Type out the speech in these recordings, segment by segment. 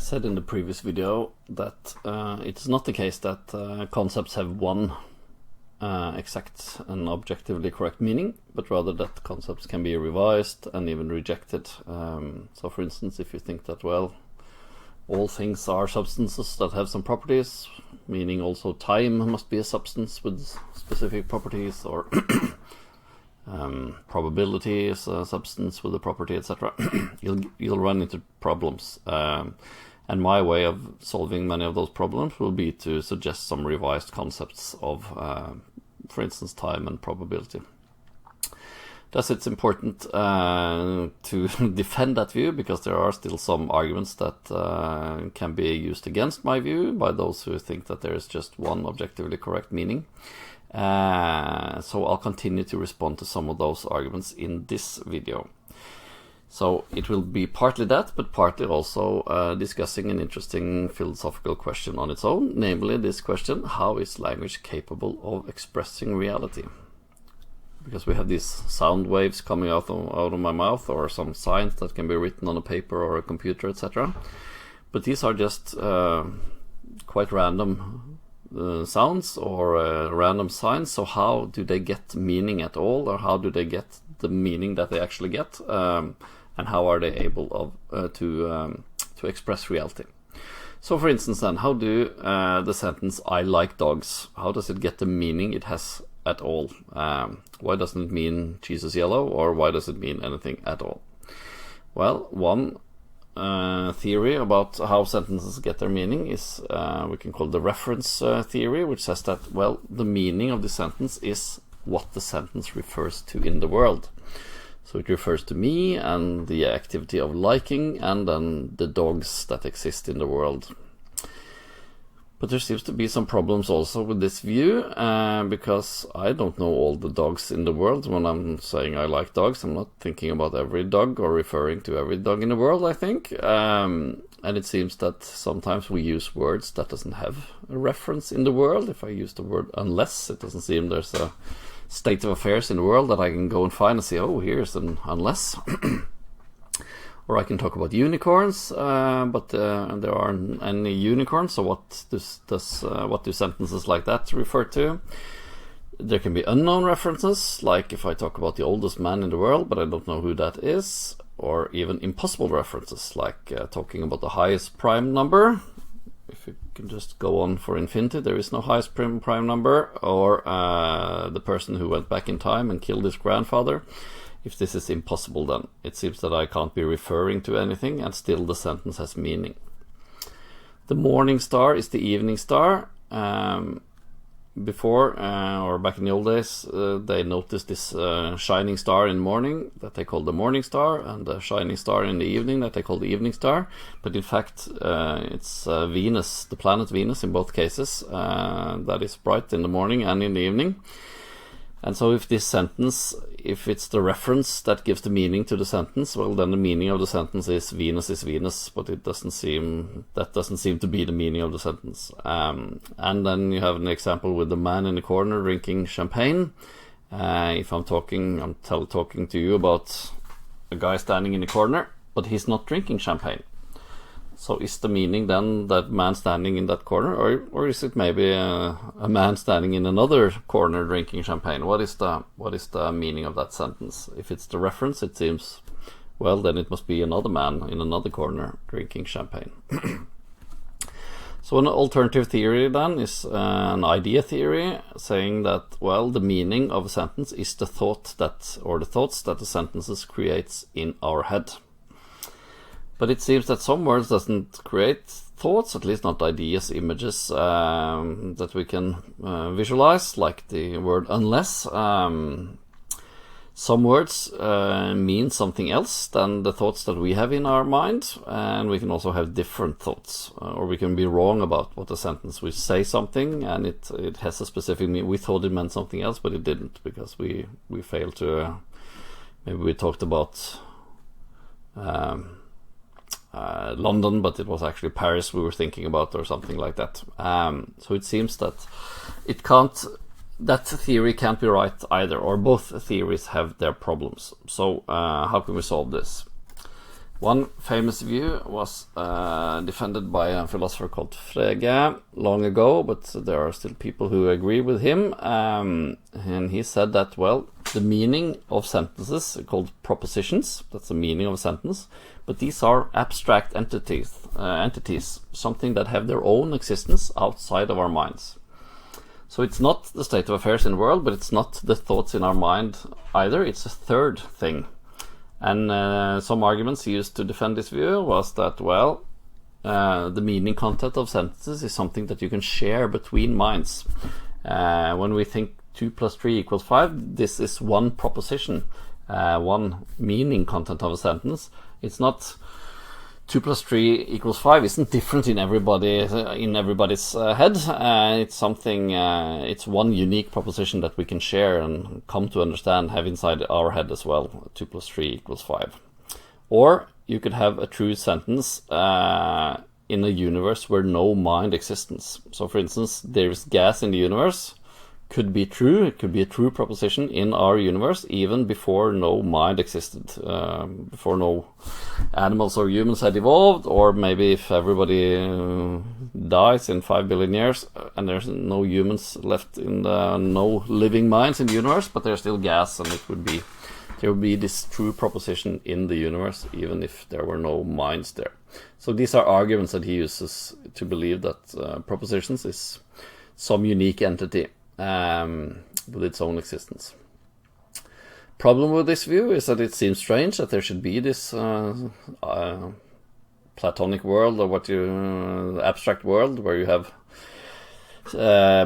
said in the previous video that it's not the case that concepts have one exact and objectively correct meaning, but rather that concepts can be revised and even rejected. So for instance, if you think that, well, all things are substances that have some properties, meaning also time must be a substance with specific properties, or probability is a substance with a property, etc. you'll run into problems. And my way of solving many of those problems will be to suggest some revised concepts of, for instance, time and probability. Thus, it's important to defend that view, because there are still some arguments that can be used against my view by those who think that there is just one objectively correct meaning. So I'll continue to respond to some of those arguments in this video. So it will be partly that, but partly also discussing an interesting philosophical question on its own, namely this question: how is language capable of expressing reality? Because we have these sound waves coming out of my mouth, or some signs that can be written on a paper or a computer, etc. But these are just quite random sounds or random signs. So how do they get meaning at all, or how do they get the meaning that they actually get, and how are they able to express reality? So for instance then, how do the sentence "I like dogs," how does it get the meaning it has at all? Why doesn't it mean cheese is yellow, or why does it mean anything at all? Well, one theory about how sentences get their meaning is we can call the reference theory, which says that, well, the meaning of the sentence is what the sentence refers to in the world. So it refers to me and the activity of liking, and then the dogs that exist in the world. But there seems to be some problems also with this view, because I don't know all the dogs in the world. When I'm saying I like dogs, I'm not thinking about every dog or referring to every dog in the world, I think. And it seems that sometimes we use words that doesn't have a reference in the world. If I use the word unless, it doesn't seem there's a state of affairs in the world that I can go and find and say, oh, here's an unless. Or I can talk about unicorns, but there aren't any unicorns, so what do sentences like that refer to? There can be unknown references, like if I talk about the oldest man in the world, but I don't know who that is, or even impossible references, like talking about the highest prime number. If you can just go on for infinity, there is no highest prime number, or the person who went back in time and killed his grandfather. If this is impossible, then it seems that I can't be referring to anything, and still the sentence has meaning. The morning star is the evening star. Before, or back in the old days, they noticed this shining star in the morning that they called the morning star, and the shining star in the evening that they called the evening star. But in fact, it's Venus, the planet Venus in both cases, that is bright in the morning and in the evening. And so if this sentence, if it's the reference that gives the meaning to the sentence, well, then the meaning of the sentence is Venus, but that doesn't seem to be the meaning of the sentence. And then you have an example with the man in the corner drinking champagne. If I'm talking to you about a guy standing in the corner, but he's not drinking champagne. So is the meaning then that man standing in that corner, or is it maybe a man standing in another corner drinking champagne? What is the meaning of that sentence? If it's the reference, it seems, well, then it must be another man in another corner drinking champagne. So an alternative theory then is an idea theory, saying that, well, the meaning of a sentence is the thoughts that the sentences creates in our head. But it seems that some words doesn't create thoughts, at least not ideas, images that we can visualize, like the word unless. Some words mean something else than the thoughts that we have in our mind, and we can also have different thoughts, or we can be wrong about what a sentence. We say something and it has a specific meaning. We thought it meant something else, but it didn't, because we failed to, maybe we talked about London, but it was actually Paris we were thinking about, or something like that. So it seems that that theory can't be right either, or both theories have their problems. So how can we solve this? One famous view was defended by a philosopher called Frege long ago, but there are still people who agree with him. And he said that, well, the meaning of sentences are called propositions. That's the meaning of a sentence. But these are abstract entities, something that have their own existence outside of our minds. So it's not the state of affairs in the world, but it's not the thoughts in our mind either. It's a third thing. And some arguments used to defend this view was that, well, the meaning content of sentences is something that you can share between minds. When we think 2 + 3 = 5, this is one proposition, one meaning content of a sentence. It's not 2 + 3 = 5 isn't different in everybody's head. It's something. It's one unique proposition that we can share and come to understand, have inside our head as well. 2 + 3 = 5. Or you could have a true sentence in a universe where no mind exists. So, for instance, there is gas in the universe. Could be true. It could be a true proposition in our universe, even before no mind existed, before no animals or humans had evolved, or maybe if everybody dies in 5 billion years and there's no humans left no living minds in the universe, but there's still gas, and there would be this true proposition in the universe, even if there were no minds there. So these are arguments that he uses to believe that propositions is some unique entity with its own existence. Problem with this view is that it seems strange that there should be this Platonic world, or abstract world, where you have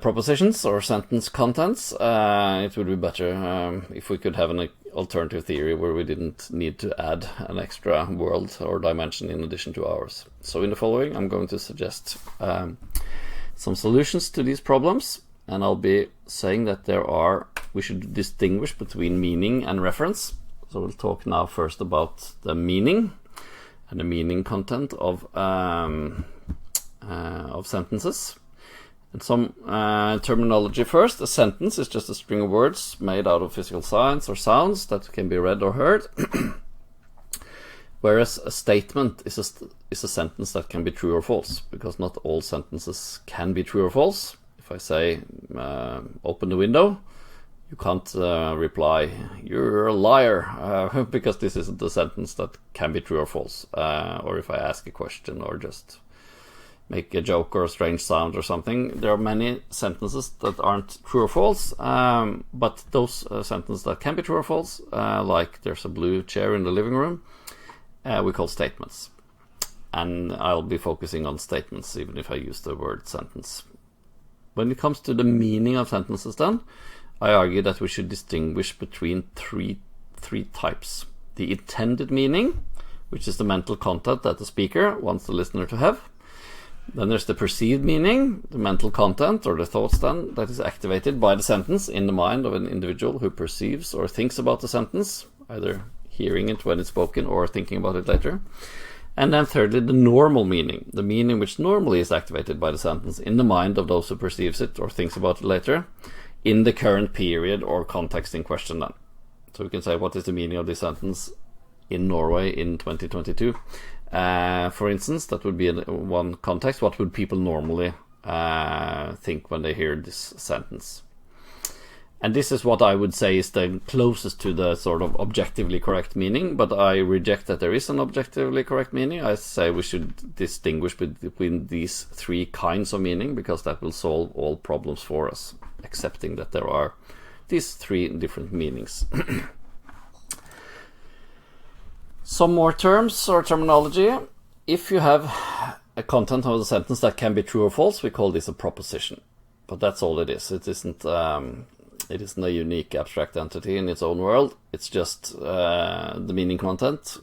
propositions or sentence contents. It would be better if we could have an alternative theory where we didn't need to add an extra world or dimension in addition to ours. So in the following, I'm going to suggest some solutions to these problems. And I'll be saying that we should distinguish between meaning and reference. So we'll talk now first about the meaning and the meaning content of sentences. And some terminology first. A sentence is just a string of words made out of physical signs or sounds that can be read or heard. Whereas a statement is a sentence that can be true or false, because not all sentences can be true or false. If I say, open the window, you can't reply, you're a liar, because this isn't a sentence that can be true or false. Or if I ask a question or just make a joke or a strange sound or something, there are many sentences that aren't true or false, but those sentences that can be true or false, like there's a blue chair in the living room, we call statements. And I'll be focusing on statements, even if I use the word sentence. When it comes to the meaning of sentences, then, I argue that we should distinguish between three types. The intended meaning, which is the mental content that the speaker wants the listener to have. Then there's the perceived meaning, the mental content or the thoughts then that is activated by the sentence in the mind of an individual who perceives or thinks about the sentence, either hearing it when it's spoken or thinking about it later. And then thirdly, the normal meaning, the meaning which normally is activated by the sentence in the mind of those who perceives it or thinks about it later, in the current period or context in question then. So we can say, what is the meaning of this sentence in Norway in 2022? For instance, that would be one context. What would people normally think when they hear this sentence? And this is what I would say is the closest to the sort of objectively correct meaning, but I reject that there is an objectively correct meaning. I say we should distinguish between these three kinds of meaning, because that will solve all problems for us, accepting that there are these three different meanings. Some more terms or terminology. If you have a content of the sentence that can be true or false, we call this a proposition. But that's all it is. It isn't a unique abstract entity in its own world. It's just the meaning content,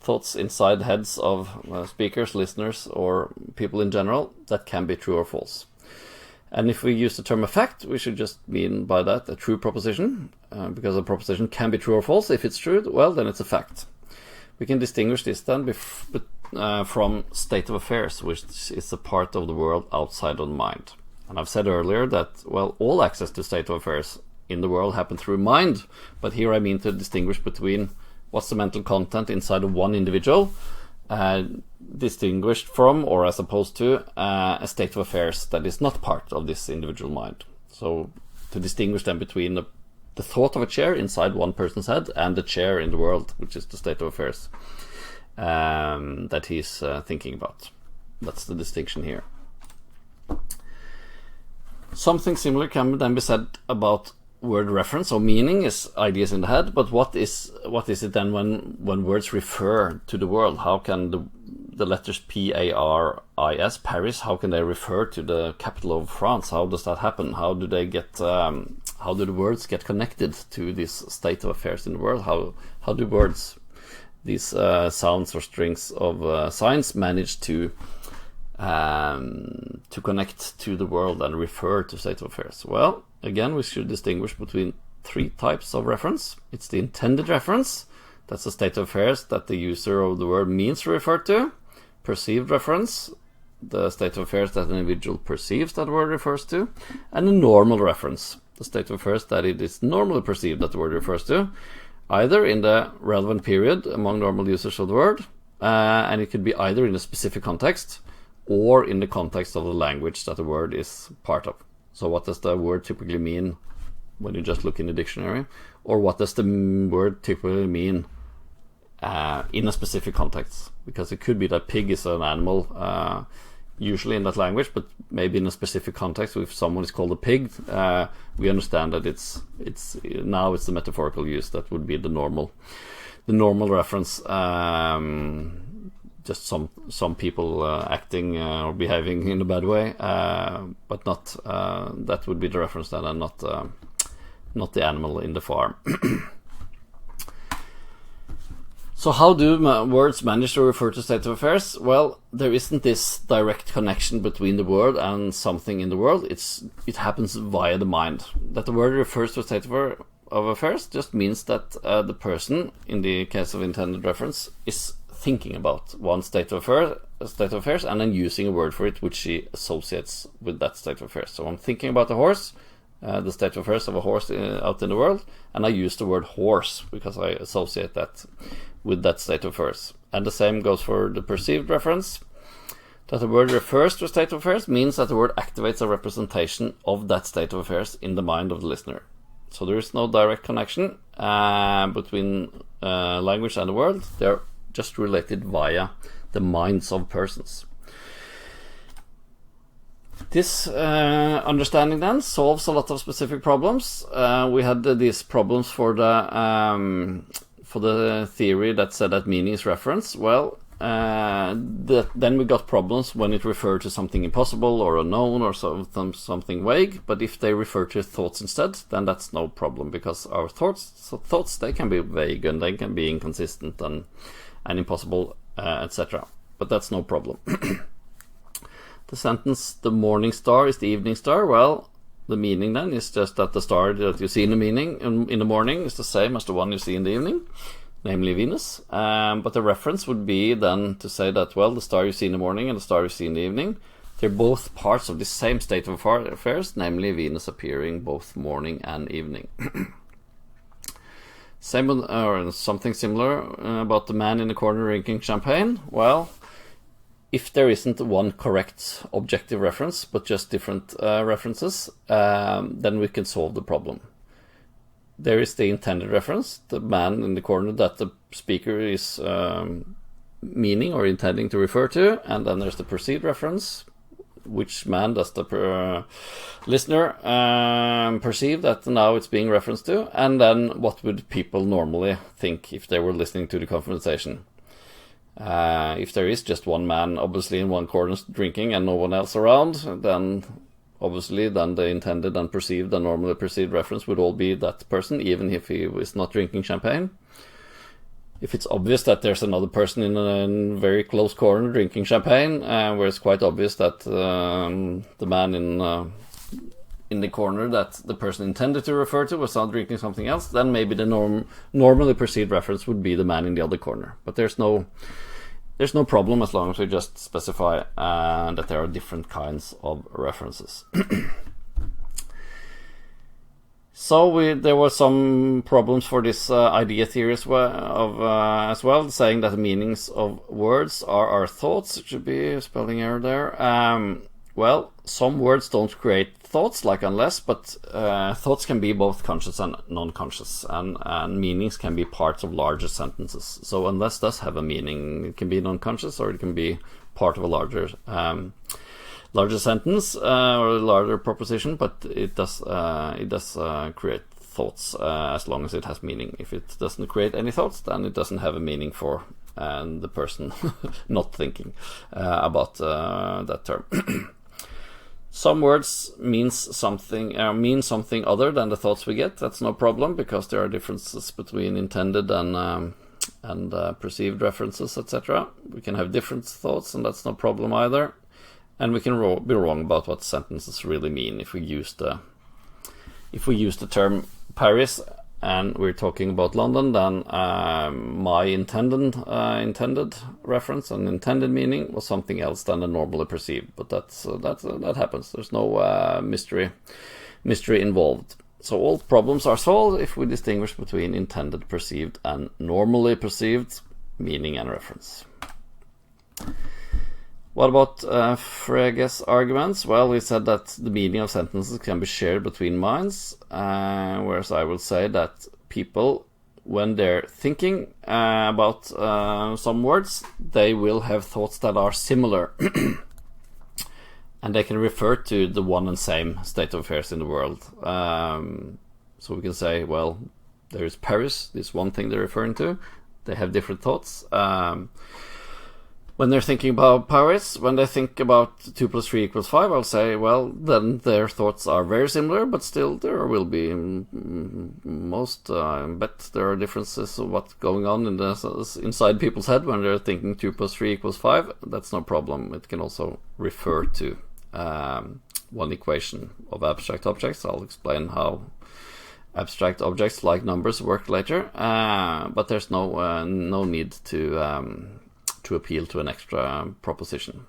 thoughts inside heads of speakers, listeners, or people in general that can be true or false. And if we use the term a fact, we should just mean by that a true proposition, because a proposition can be true or false. If it's true, well, then it's a fact. We can distinguish this then from state of affairs, which is a part of the world outside of the mind. And I've said earlier that, well, all access to state of affairs in the world happen through mind, but here I mean to distinguish between what's the mental content inside of one individual, distinguished from, or as opposed to, a state of affairs that is not part of this individual mind. So to distinguish them between the thought of a chair inside one person's head and the chair in the world, which is the state of affairs that he's thinking about. That's the distinction here. Something similar can then be said about word reference, or meaning is ideas in the head, but what is it then when words refer to the world? How can the letters P-A-R-I-S, Paris, how can they refer to the capital of France? How does that happen? How do they get how do the words get connected to this state of affairs in the world? How do words, these sounds or strings of signs, manage to connect to the world and refer to state of affairs? Well, again, we should distinguish between three types of reference. It's the intended reference. That's the state of affairs that the user of the word means to refer to. Perceived reference, the state of affairs that an individual perceives that word refers to. And a normal reference, the state of affairs that it is normally perceived that the word refers to, either in the relevant period among normal users of the word, and it could be either in a specific context or in the context of the language that the word is part of. So what does the word typically mean when you just look in the dictionary? Or what does the word typically mean in a specific context? Because it could be that pig is an animal, usually in that language, but maybe in a specific context, if someone is called a pig, we understand that it's now it's the metaphorical use that would be the normal reference. Just some people acting or behaving in a bad way, but not that would be the reference then, and not the animal in the farm. So how do words manage to refer to state of affairs? Well, there isn't this direct connection between the word and something in the world. It happens via the mind. That the word refers to a state of affairs just means that the person, in the case of intended reference, is thinking about one state of affairs and then using a word for it which she associates with that state of affairs. So I'm thinking about a horse, the state of affairs of a horse out in the world, and I use the word horse because I associate that with that state of affairs. And the same goes for the perceived reference. That the word refers to a state of affairs means that the word activates a representation of that state of affairs in the mind of the listener. So there is no direct connection between language and the world. They're just related via the minds of persons. This understanding then solves a lot of specific problems. We had these problems for the theory that said that meaning is reference. Well, then we got problems when it referred to something impossible or unknown or something vague. But if they refer to thoughts instead, then that's no problem, because our thoughts they can be vague and they can be inconsistent and impossible, etc. But that's no problem. The sentence, the morning star is the evening star, well, the meaning then is just that the star that you see in the morning is the same as the one you see in the evening, namely Venus. But the reference would be then to say that, well, the star you see in the morning and the star you see in the evening, they're both parts of the same state of affairs, namely Venus appearing both morning and evening. Same or something similar about the man in the corner drinking champagne. Well, if there isn't one correct objective reference, but just different references, then we can solve the problem. There is the intended reference, the man in the corner that the speaker is meaning or intending to refer to, and then there's the perceived reference. Which man does the listener perceive that now it's being referenced to? And then what would people normally think if they were listening to the conversation? If there is just one man obviously in one corner drinking and no one else around, then obviously then the intended and perceived and normally perceived reference would all be that person, even if he is not drinking champagne. If it's obvious that there's another person in a very close corner drinking champagne, where it's quite obvious that the man in the corner that the person intended to refer to was not drinking something else, then maybe the normally perceived reference would be the man in the other corner. But there's no problem as long as we just specify that there are different kinds of references. So there were some problems for this idea theory as well, saying that the meanings of words are our thoughts. It should be a spelling error there. Well, some words don't create thoughts, like unless, but thoughts can be both conscious and non-conscious, and meanings can be parts of larger sentences. So unless does have a meaning. It can be non-conscious, or it can be part of a larger sentence or a larger proposition, but it does create thoughts as long as it has meaning. If it doesn't create any thoughts, then it doesn't have a meaning for the person not thinking about that term. Some words mean something other than the thoughts we get. That's no problem, because there are differences between intended and perceived references, etc. We can have different thoughts, and that's no problem either. And we can be wrong about what sentences really mean if we use the term Paris and we're talking about London. Then my intended reference and intended meaning was something else than the normally perceived. But that happens. There's no mystery involved. So all problems are solved if we distinguish between intended, perceived, and normally perceived meaning and reference. What about Frege's arguments? Well, we said that the meaning of sentences can be shared between minds, whereas I will say that people, when they're thinking about some words, they will have thoughts that are similar. And they can refer to the one and same state of affairs in the world. So we can say, well, there's Paris, this one thing they're referring to. They have different thoughts. When they're thinking about Paris, when they think about 2 + 3 = 5, I'll say, well, then their thoughts are very similar, but still there will be I bet there are differences of what's going on inside people's head when they're thinking 2 + 3 = 5. That's no problem. It can also refer to one equation of abstract objects. I'll explain how abstract objects like numbers work later, but there's no need to appeal to an extra proposition.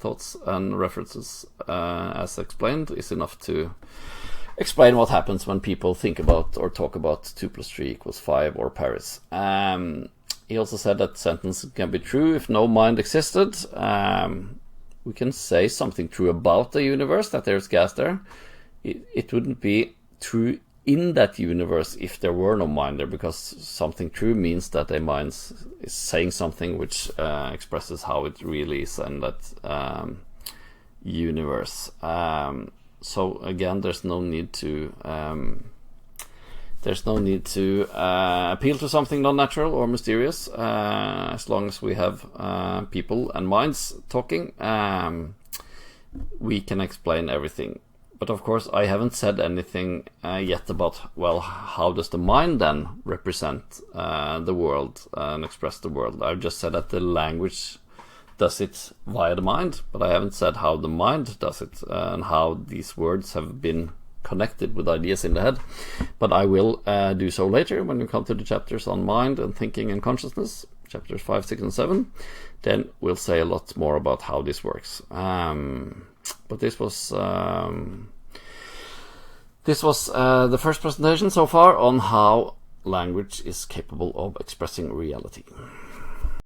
Thoughts and references, as explained, is enough to explain what happens when people think about or talk about 2 + 3 = 5 or Paris. He also said that sentences can be true if no mind existed. We can say something true about the universe, that there's gas there. It wouldn't be true in that universe if there were no mind there, because something true means that a mind is saying something which expresses how it really is in that universe. So again, there's no need to appeal to something non-natural or mysterious, as long as we have people and minds talking. We can explain everything. But of course, I haven't said anything yet about, well, how does the mind then represent the world and express the world? I've just said that the language does it via the mind, but I haven't said how the mind does it and how these words have been connected with ideas in the head. But I will do so later when we come to the chapters on mind and thinking and consciousness, chapters 5, 6, and 7. Then we'll say a lot more about how this works. But this was the first presentation so far on how language is capable of expressing reality.